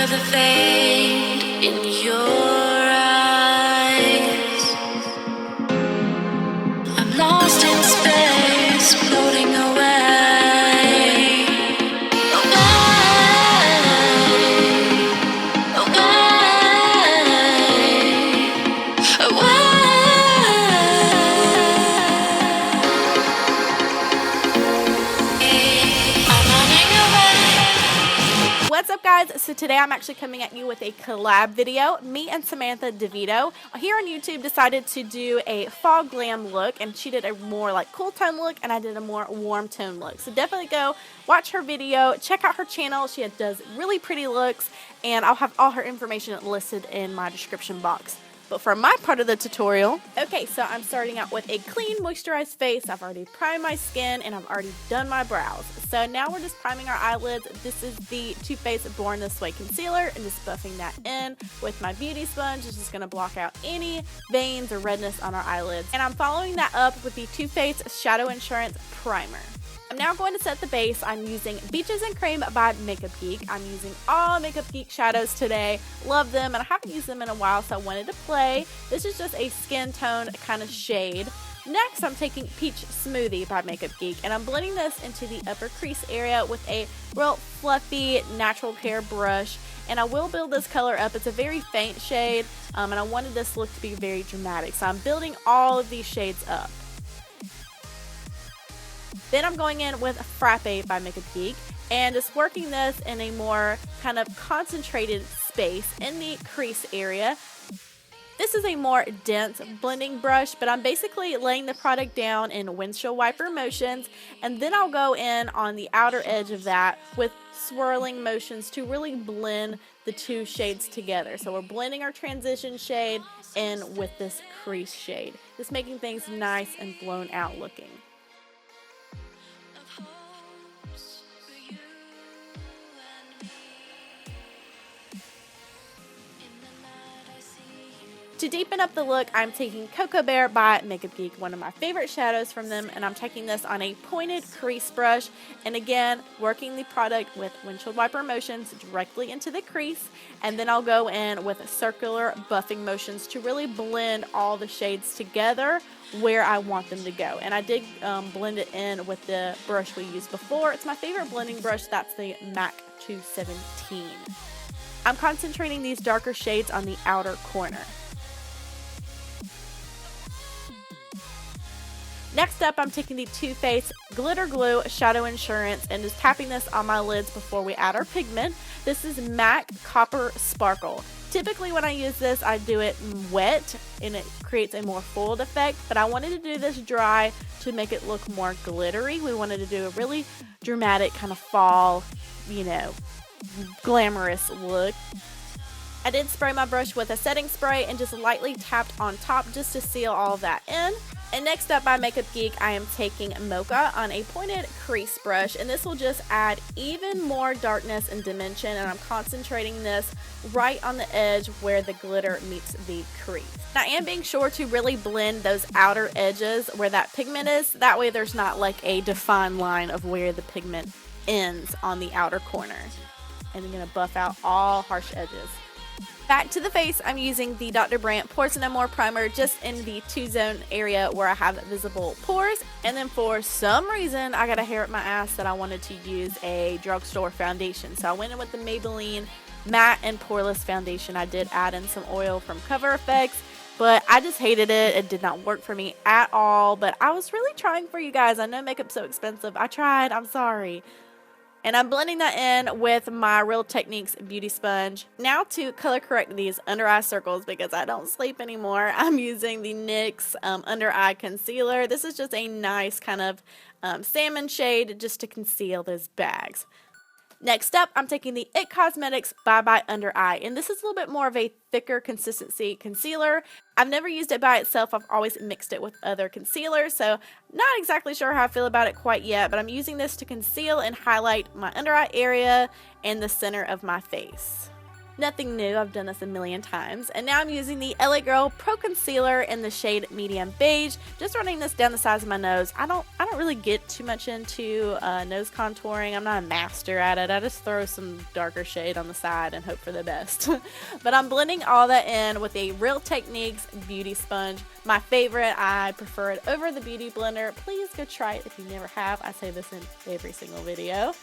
the fade in your eyes. I'm lost in space, floating away. What's up, guys? So today I'm actually coming at you with a collab video. Me and Samantha DeVito here on YouTube decided to do a fall glam look, and she did a more like cool tone look and I did a more warm tone look. So definitely go watch her video, check out her channel. She does really pretty looks, and I'll have all her information listed in my description box. But for my part of the tutorial, okay, so I'm starting out with a clean, moisturized face. I've already primed my skin and I've already done my brows. So now we're just priming our eyelids. This is the Too Faced Born This Way concealer, and just buffing that in with my beauty sponge. It's just gonna block out any veins or redness on our eyelids. And I'm following that up with the Too Faced Shadow Insurance Primer. I'm now going to set the base. I'm using Beaches and Cream by Makeup Geek. I'm using all Makeup Geek shadows today. Love them, and I haven't used them in a while, so I wanted to play. This is just a skin tone kind of shade. Next, I'm taking Peach Smoothie by Makeup Geek, and I'm blending this into the upper crease area with a real fluffy natural hair brush. And I will build this color up. It's a very faint shade, and I wanted this look to be very dramatic. So I'm building all of these shades up. Then I'm going in with Frappe by Makeup Geek and just working this in a more kind of concentrated space in the crease area. This is a more dense blending brush, but I'm basically laying the product down in windshield wiper motions, and then I'll go in on the outer edge of that with swirling motions to really blend the two shades together. So we're blending our transition shade in with this crease shade, just making things nice and blown out looking. To deepen up the look, I'm taking Cocoa Bear by Makeup Geek, one of my favorite shadows from them, and I'm taking this on a pointed crease brush, and again, working the product with windshield wiper motions directly into the crease, and then I'll go in with circular buffing motions to really blend all the shades together where I want them to go. And I did blend it in with the brush we used before. It's my favorite blending brush. That's the MAC 217. I'm concentrating these darker shades on the outer corner. Next up, I'm taking the Too Faced Glitter Glue Shadow Insurance and just tapping this on my lids before we add our pigment. This is MAC Copper Sparkle. Typically when I use this, I do it wet and it creates a more foiled effect, but I wanted to do this dry to make it look more glittery. We wanted to do a really dramatic kind of fall, you know, glamorous look. I did spray my brush with a setting spray and just lightly tapped on top just to seal all of that in. And next up by Makeup Geek, I am taking Mocha on a pointed crease brush, and this will just add even more darkness and dimension, and I'm concentrating this right on the edge where the glitter meets the crease. Now, I am being sure to really blend those outer edges where that pigment is. That way there's not like a defined line of where the pigment ends on the outer corner. And I'm going to buff out all harsh edges. Back to the face, I'm using the Dr. Brandt Pores No More Primer just in the T-zone area where I have visible pores. And then for some reason, I got a hair up my ass that I wanted to use a drugstore foundation. So I went in with the Maybelline Matte and Poreless Foundation. I did add in some oil from Cover FX, but I just hated it. It did not work for me at all. But I was really trying for you guys. I know makeup's so expensive. I tried. I'm sorry. And I'm blending that in with my Real Techniques beauty sponge. Now to color correct these under eye circles because I don't sleep anymore, I'm using the NYX under eye concealer. This is just a nice kind of salmon shade just to conceal those bags. Next up, I'm taking the IT Cosmetics Bye Bye Under Eye, and this is a little bit more of a thicker consistency concealer. I've never used it by itself. I've always mixed it with other concealers, so not exactly sure how I feel about it quite yet, but I'm using this to conceal and highlight my under eye area and the center of my face. Nothing new, I've done this a million times. And now I'm using the LA Girl Pro Concealer in the shade Medium Beige. Just running this down the sides of my nose. I don't really get too much into nose contouring. I'm not a master at it. I just throw some darker shade on the side and hope for the best. But I'm blending all that in with a Real Techniques Beauty Sponge. My favorite. I prefer it over the Beauty Blender. Please go try it if you never have. I say this in every single video.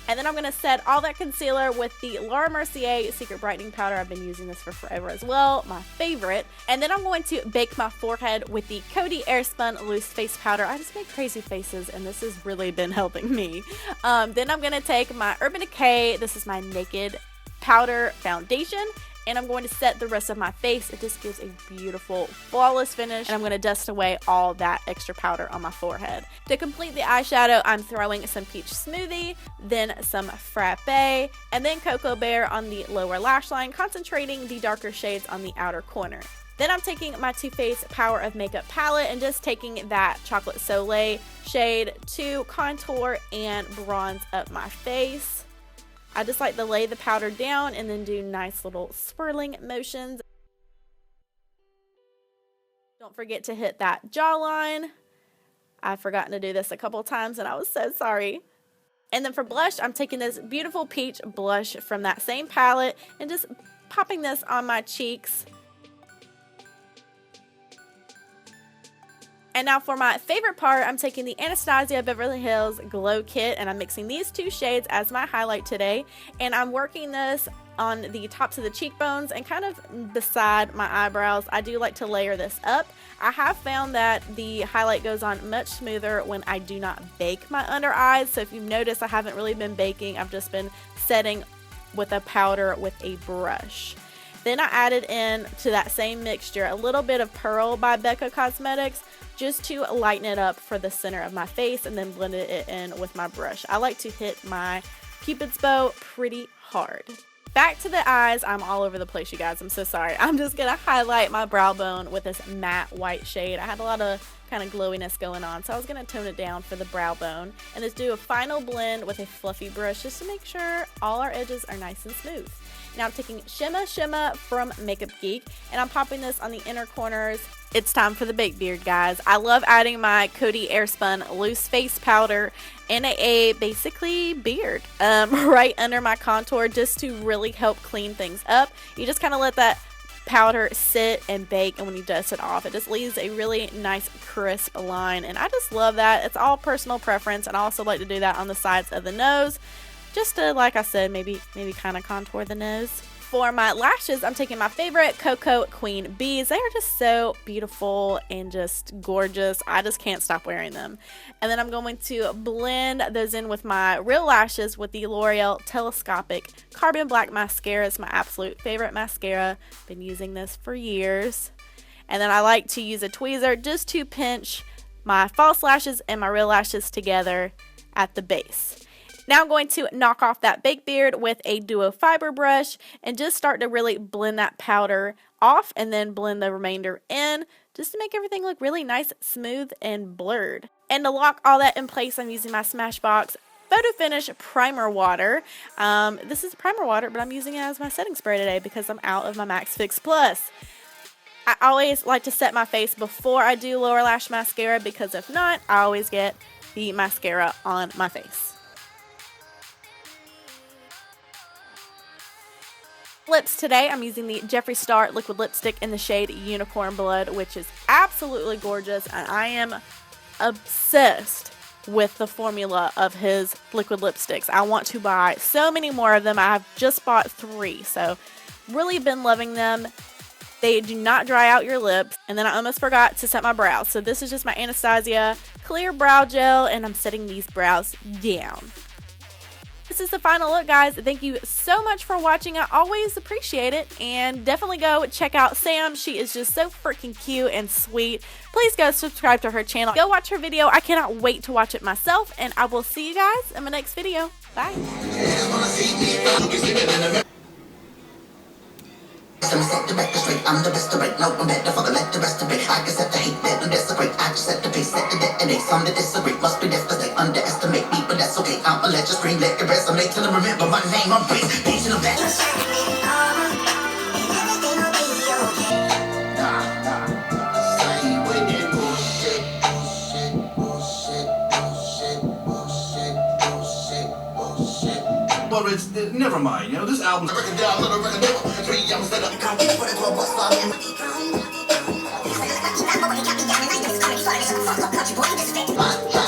And then I'm going to set all that concealer with the Laura Mercier Secret Brightening Powder. I've been using this for forever as well, my favorite. And then I'm going to bake my forehead with the Coty Airspun Loose Face Powder. I just make crazy faces, and this has really been helping me. Then I'm going to take my Urban Decay, this is my Naked Powder Foundation, and I'm going to set the rest of my face. It just gives a beautiful, flawless finish, and I'm going to dust away all that extra powder on my forehead. To complete the eyeshadow, I'm throwing some Peach Smoothie, then some Frappe, and then Cocoa Bear on the lower lash line, concentrating the darker shades on the outer corner. Then I'm taking my Too Faced Power of Makeup palette and just taking that Chocolate Soleil shade to contour and bronze up my face. I just like to lay the powder down and then do nice little swirling motions. Don't forget to hit that jawline. I've forgotten to do this a couple times and I was so sorry. And then for blush, I'm taking this beautiful peach blush from that same palette and just popping this on my cheeks. And now for my favorite part, I'm taking the Anastasia Beverly Hills Glow Kit and I'm mixing these two shades as my highlight today. And I'm working this on the tops of the cheekbones and kind of beside my eyebrows. I do like to layer this up. I have found that the highlight goes on much smoother when I do not bake my under eyes. So if you've noticed, I haven't really been baking. I've just been setting with a powder with a brush. Then I added in to that same mixture a little bit of Pearl by Becca Cosmetics just to lighten it up for the center of my face and then blended it in with my brush. I like to hit my Cupid's bow pretty hard. Back to the eyes. I'm all over the place, you guys. I'm so sorry. I'm just going to highlight my brow bone with this matte white shade. I had a lot of kind of glowiness going on, so I was going to tone it down for the brow bone and just do a final blend with a fluffy brush just to make sure all our edges are nice and smooth. Now I'm taking Shimma from Makeup Geek and I'm popping this on the inner corners. It's time for the baked beard, guys. I love adding my Coty Airspun Loose Face Powder in a basically beard right under my contour just to really help clean things up. You just kind of let that powder sit and bake, and when you dust it off, it just leaves a really nice crisp line, and I just love that. It's all personal preference, and I also like to do that on the sides of the nose just to, like I said, maybe kind of contour the nose. For my lashes, I'm taking my favorite Cocoa Queen Bees. They are just so beautiful and just gorgeous. I just can't stop wearing them. And then I'm going to blend those in with my real lashes with the L'Oreal Telescopic Carbon Black Mascara. It's my absolute favorite mascara. Been using this for years. And then I like to use a tweezer just to pinch my false lashes and my real lashes together at the base. Now I'm going to knock off that baked beard with a duo fiber brush and just start to really blend that powder off and then blend the remainder in just to make everything look really nice, smooth, and blurred. And to lock all that in place, I'm using my Smashbox Photo Finish Primer Water. This is primer water, but I'm using it as my setting spray today because I'm out of my Max Fix Plus. I always like to set my face before I do lower lash mascara because if not, I always get the mascara on my face. Lips today, I'm using the Jeffree Star liquid lipstick in the shade Unicorn Blood, which is absolutely gorgeous, and I am obsessed with the formula of his liquid lipsticks. I want to buy so many more of them. I've just bought 3, so really been loving them. They do not dry out your lips. And then I almost forgot to set my brows. So this is just my Anastasia clear brow gel, and I'm setting these brows down. This is the final look, guys. Thank you so much for watching. I always appreciate it. And definitely go check out Sam. She is just so freaking cute and sweet. Please go subscribe to her channel. Go watch her video. I cannot wait to watch it myself. And I will see you guys in my next video. Bye. I'm the best to break, no one better fuck let the rest of it. I can set the hate that I'm desperate. I just set the pace, set the detonate. Some that disagree must be devastated, underestimate. make me, but that's okay. I'ma let you scream, let your resonate till I remember my name. I'm Breeze, beach in the back. Well, it's never mind. You know, this album's breaking down, little breaking down. 3 young set up, come get for the 12 bus stop. My